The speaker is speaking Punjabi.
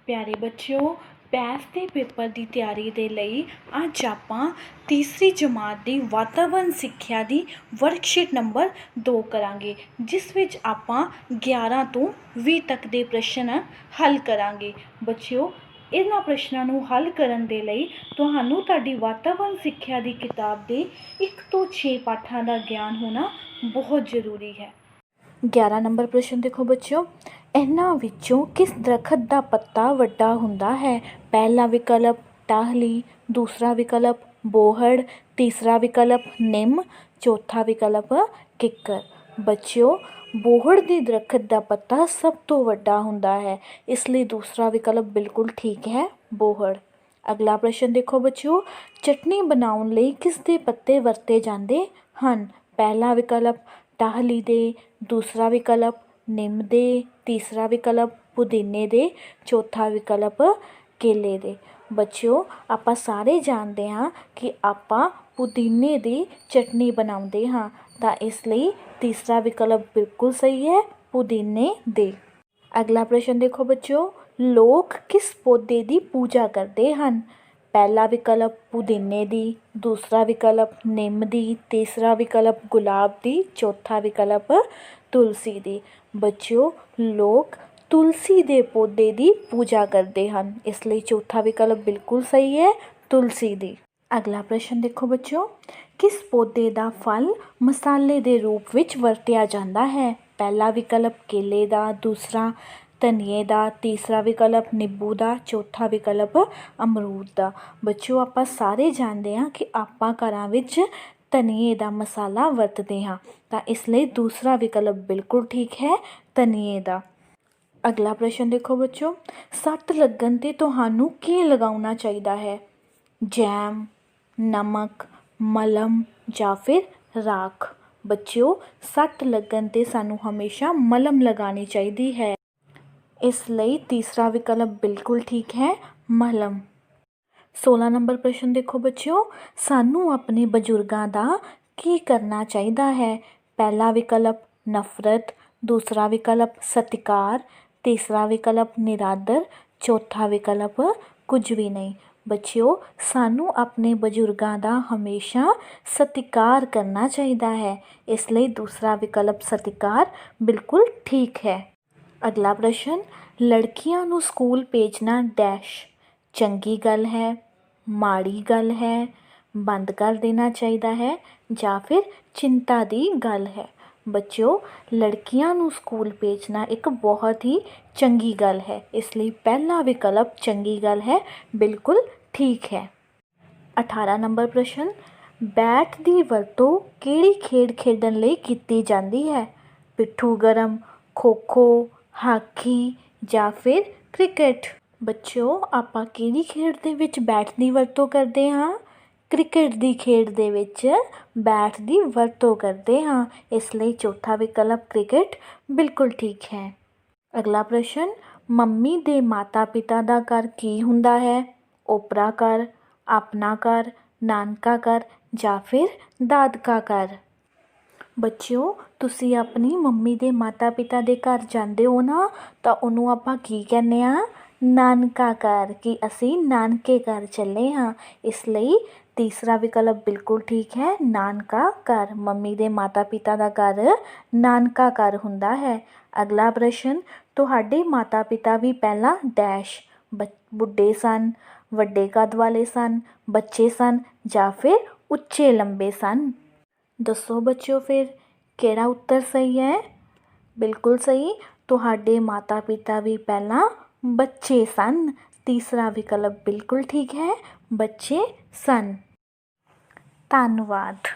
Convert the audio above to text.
ਪਿਆਰੇ ਬੱਚਿਓ, ਬੈਸ ਦੇ ਪੇਪਰ ਦੀ ਤਿਆਰੀ ਦੇ ਲਈ ਅੱਜ ਆਪਾਂ ਤੀਸਰੀ ਜਮਾਤ ਦੀ ਵਾਤਾਵਰਨ ਸਿੱਖਿਆ ਦੀ ਵਰਕਸ਼ੀਟ ਨੰਬਰ 2 ਕਰਾਂਗੇ, ਜਿਸ ਵਿੱਚ ਆਪਾਂ 11 ਤੋਂ 20 ਤੱਕ ਦੇ ਪ੍ਰਸ਼ਨ ਹੱਲ ਕਰਾਂਗੇ। ਬੱਚਿਓ, ਇਹਨਾਂ ਪ੍ਰਸ਼ਨਾਂ ਨੂੰ ਹੱਲ ਕਰਨ ਦੇ ਲਈ ਤੁਹਾਨੂੰ ਤੁਹਾਡੀ ਵਾਤਾਵਰਨ ਸਿੱਖਿਆ ਦੀ ਕਿਤਾਬ ਦੇ 1 ਤੋਂ 6 ਪਾਠਾਂ ਦਾ ਗਿਆਨ ਹੋਣਾ ਬਹੁਤ ਜ਼ਰੂਰੀ ਹੈ। 11 ਨੰਬਰ ਪ੍ਰਸ਼ਨ ਦੇਖੋ ਬੱਚਿਓ, ਇਹਨਾਂ ਵਿੱਚੋਂ ਕਿਸ ਦਰਖਤ ਦਾ ਪੱਤਾ ਵੱਡਾ ਹੁੰਦਾ ਹੈ? ਪਹਿਲਾ ਵਿਕਲਪ ਟਾਹਲੀ, ਦੂਸਰਾ ਵਿਕਲਪ ਬੋਹੜ, ਤੀਸਰਾ ਵਿਕਲਪ ਨਿੰਮ, ਚੌਥਾ ਵਿਕਲਪ ਕਿੱਕਰ। ਬੱਚਿਓ, ਬੋਹੜ ਦੇ ਦਰਖਤ ਦਾ ਪੱਤਾ ਸਭ ਤੋਂ ਵੱਡਾ ਹੁੰਦਾ ਹੈ, ਇਸ ਲਈ ਦੂਸਰਾ ਵਿਕਲਪ ਬਿਲਕੁਲ ਠੀਕ ਹੈ, ਬੋਹੜ। ਅਗਲਾ ਪ੍ਰਸ਼ਨ ਦੇਖੋ ਬੱਚਿਓ, ਚਟਨੀ ਬਣਾਉਣ ਲਈ ਕਿਸ ਦੇ ਪੱਤੇ ਵਰਤੇ ਜਾਂਦੇ ਹਨ? ਪਹਿਲਾ ਵਿਕਲਪ ਟਾਹਲੀ ਦੇ, ਦੂਸਰਾ ਵਿਕਲਪ ਨਿੰਮ ਦੇ, ਤੀਸਰਾ ਵਿਕਲਪ ਪੁਦੀਨੇ ਦੇ, ਚੌਥਾ ਵਿਕਲਪ ਕੇਲੇ ਦੇ। ਬੱਚਿਓ, ਆਪਾਂ ਸਾਰੇ ਜਾਣਦੇ ਹਾਂ ਕਿ ਆਪਾਂ ਪੁਦੀਨੇ ਦੀ ਚਟਨੀ ਬਣਾਉਂਦੇ ਹਾਂ, ਤਾਂ ਇਸ ਲਈ ਤੀਸਰਾ ਵਿਕਲਪ ਬਿਲਕੁਲ ਸਹੀ ਹੈ, ਪੁਦੀਨੇ ਦੇ। ਅਗਲਾ ਪ੍ਰਸ਼ਨ ਦੇਖੋ ਬੱਚਿਓ, ਲੋਕ ਕਿਸ ਪੌਦੇ ਦੀ ਪੂਜਾ ਕਰਦੇ ਹਨ? ਪਹਿਲਾ ਵਿਕਲਪ ਪੁਦੀਨੇ ਦੀ, ਦੂਸਰਾ ਵਿਕਲਪ ਨਿੰਮ ਦੀ, ਤੀਸਰਾ ਵਿਕਲਪ ਗੁਲਾਬ ਦੀ, ਚੌਥਾ ਵਿਕਲਪ ਤੁਲਸੀ ਦੀ। ਬੱਚਿਓ, ਲੋਕ ਤੁਲਸੀ ਦੇ ਪੌਦੇ ਦੀ ਪੂਜਾ ਕਰਦੇ ਹਨ, ਇਸ ਲਈ ਚੌਥਾ ਵਿਕਲਪ ਬਿਲਕੁਲ ਸਹੀ ਹੈ, ਤੁਲਸੀ ਦੀ। ਅਗਲਾ ਪ੍ਰਸ਼ਨ ਦੇਖੋ ਬੱਚਿਓ, ਕਿਸ ਪੌਦੇ ਦਾ ਫਲ ਮਸਾਲੇ ਦੇ ਰੂਪ ਵਿੱਚ ਵਰਤਿਆ ਜਾਂਦਾ ਹੈ? ਪਹਿਲਾ ਵਿਕਲਪ ਕੇਲੇ ਦਾ, ਦੂਸਰਾ ਧਨੀਏ ਦਾ, ਤੀਸਰਾ ਵਿਕਲਪ ਨਿੰਬੂ ਦਾ, ਚੌਥਾ ਵਿਕਲਪ ਅਮਰੂਦ ਦਾ। ਬੱਚਿਓ, ਆਪਾਂ ਸਾਰੇ ਜਾਣਦੇ ਹਾਂ ਕਿ ਆਪਾਂ ਘਰਾਂ ਵਿੱਚ ਧਨੀਏ ਦਾ ਮਸਾਲਾ ਵਰਤਦੇ ਹਾਂ, ਤਾਂ ਇਸ ਲਈ ਦੂਸਰਾ ਵਿਕਲਪ ਬਿਲਕੁਲ ਠੀਕ ਹੈ, ਧਨੀਏ ਦਾ। ਅਗਲਾ ਪ੍ਰਸ਼ਨ ਦੇਖੋ ਬੱਚਿਓ, ਸੱਟ ਲੱਗਣ 'ਤੇ ਤੁਹਾਨੂੰ ਕੀ ਲਗਾਉਣਾ ਚਾਹੀਦਾ ਹੈ? ਜੈਮ, ਨਮਕ, ਮਲਮ ਜਾਂ ਫਿਰ ਰਾਖ। ਬੱਚਿਓ, ਸੱਟ ਲੱਗਣ 'ਤੇ ਸਾਨੂੰ ਹਮੇਸ਼ਾ ਮਲਮ ਲਗਾਉਣੀ ਚਾਹੀਦੀ ਹੈ, ਇਸ ਲਈ ਤੀਸਰਾ ਵਿਕਲਪ ਬਿਲਕੁਲ ਠੀਕ ਹੈ, ਮਲਮ। 16 ਨੰਬਰ ਪ੍ਰਸ਼ਨ ਦੇਖੋ ਬੱਚਿਓ, ਸਾਨੂੰ ਆਪਣੇ ਬਜ਼ੁਰਗਾਂ ਦਾ ਕੀ ਕਰਨਾ ਚਾਹੀਦਾ ਹੈ? ਪਹਿਲਾ ਵਿਕਲਪ ਨਫ਼ਰਤ, ਦੂਸਰਾ ਵਿਕਲਪ ਸਤਿਕਾਰ, ਤੀਸਰਾ ਵਿਕਲਪ ਨਿਰਾਦਰ, ਚੌਥਾ ਵਿਕਲਪ ਕੁਝ ਵੀ ਨਹੀਂ। ਬੱਚਿਓ, ਸਾਨੂੰ ਆਪਣੇ ਬਜ਼ੁਰਗਾਂ ਦਾ ਹਮੇਸ਼ਾ ਸਤਿਕਾਰ ਕਰਨਾ ਚਾਹੀਦਾ ਹੈ, ਇਸ ਲਈ ਦੂਸਰਾ ਵਿਕਲਪ ਸਤਿਕਾਰ ਬਿਲਕੁਲ ਠੀਕ ਹੈ। ਅਗਲਾ ਪ੍ਰਸ਼ਨ, ਲੜਕੀਆਂ ਨੂੰ ਸਕੂਲ ਭੇਜਣਾ ਡੈਸ਼ ਚੰਗੀ ਗੱਲ ਹੈ, ਮਾੜੀ ਗੱਲ ਹੈ, ਬੰਦ ਕਰ ਦੇਣਾ ਚਾਹੀਦਾ ਹੈ ਜਾਂ ਫਿਰ ਚਿੰਤਾ ਦੀ ਗੱਲ ਹੈ? ਬੱਚਿਓ, ਲੜਕੀਆਂ ਨੂੰ ਸਕੂਲ ਭੇਜਣਾ ਇੱਕ ਬਹੁਤ ਹੀ ਚੰਗੀ ਗੱਲ ਹੈ, ਇਸ ਲਈ ਪਹਿਲਾ ਵਿਕਲਪ ਚੰਗੀ ਗੱਲ ਹੈ, ਬਿਲਕੁਲ ਠੀਕ ਹੈ। 18 ਨੰਬਰ ਪ੍ਰਸ਼ਨ, ਬੈਟ ਦੀ ਵਰਤੋਂ ਕਿਹੜੀ ਖੇਡ ਖੇਡਣ ਲਈ ਕੀਤੀ ਜਾਂਦੀ ਹੈ? ਪਿੱਠੂ ਗਰਮ, ਖੋ-ਖੋ, ਹਾਕੀ ਜਾਂ ਫਿਰ ਕ੍ਰਿਕਟ। ਬੱਚਿਓ, ਆਪਾਂ ਕਿਹੜੀ ਖੇਡ ਦੇ ਵਿੱਚ ਬੈਟ ਦੀ ਵਰਤੋਂ ਕਰਦੇ ਹਾਂ? ਕ੍ਰਿਕਟ ਦੀ ਖੇਡ ਦੇ ਵਿੱਚ ਬੈਟ ਦੀ ਵਰਤੋਂ ਕਰਦੇ ਹਾਂ, ਇਸ ਲਈ ਚੌਥਾ ਵਿਕਲਪ ਕ੍ਰਿਕਟ ਬਿਲਕੁਲ ਠੀਕ ਹੈ। ਅਗਲਾ ਪ੍ਰਸ਼ਨ, ਮੰਮੀ ਦੇ ਮਾਤਾ ਪਿਤਾ ਦਾ ਘਰ ਕੀ ਹੁੰਦਾ ਹੈ? ਓਪਰਾ ਘਰ, ਆਪਣਾ ਘਰ, ਨਾਨਕਾ ਘਰ ਜਾਂ ਫਿਰ ਦਾਦਕਾ ਘਰ। ਬੱਚਿਓ, ਤੁਸੀਂ ਆਪਣੀ ਮੰਮੀ ਦੇ ਮਾਤਾ ਪਿਤਾ ਦੇ ਘਰ ਜਾਂਦੇ ਹੋ ਨਾ, ਤਾਂ ਉਹਨੂੰ ਆਪਾਂ ਕੀ ਕਹਿੰਦੇ ਹਾਂ? ਨਾਨਕਾ ਘਰ, ਕਿ ਅਸੀਂ ਨਾਨਕੇ ਘਰ ਚੱਲੇ ਹਾਂ, ਇਸ ਲਈ ਤੀਸਰਾ ਵਿਕਲਪ ਬਿਲਕੁਲ ਠੀਕ ਹੈ, ਨਾਨਕਾ ਘਰ। ਮੰਮੀ ਦੇ ਮਾਤਾ ਪਿਤਾ ਦਾ ਘਰ ਨਾਨਕਾ ਘਰ ਹੁੰਦਾ ਹੈ। ਅਗਲਾ ਪ੍ਰਸ਼ਨ, ਤੁਹਾਡੇ ਮਾਤਾ ਪਿਤਾ ਵੀ ਪਹਿਲਾਂ ਡੈਸ਼ ਬੁੱਢੇ ਸਨ, ਵੱਡੇ ਕੱਦ ਵਾਲੇ ਸਨ, ਬੱਚੇ ਸਨ ਜਾਂ ਫਿਰ ਉੱਚੇ ਲੰਬੇ ਸਨ? ਦੱਸੋ ਬੱਚਿਓ, ਫਿਰ ਕਿਹੜਾ ਉੱਤਰ ਸਹੀ ਹੈ? ਬਿਲਕੁਲ ਸਹੀ, ਤੁਹਾਡੇ ਮਾਤਾ ਪਿਤਾ ਵੀ ਪਹਿਲਾਂ ਬੱਚੇ ਸਨ, ਤੀਸਰਾ ਵਿਕਲਪ ਬਿਲਕੁਲ ਠੀਕ ਹੈ, ਬੱਚੇ ਸਨ। ਧੰਨਵਾਦ।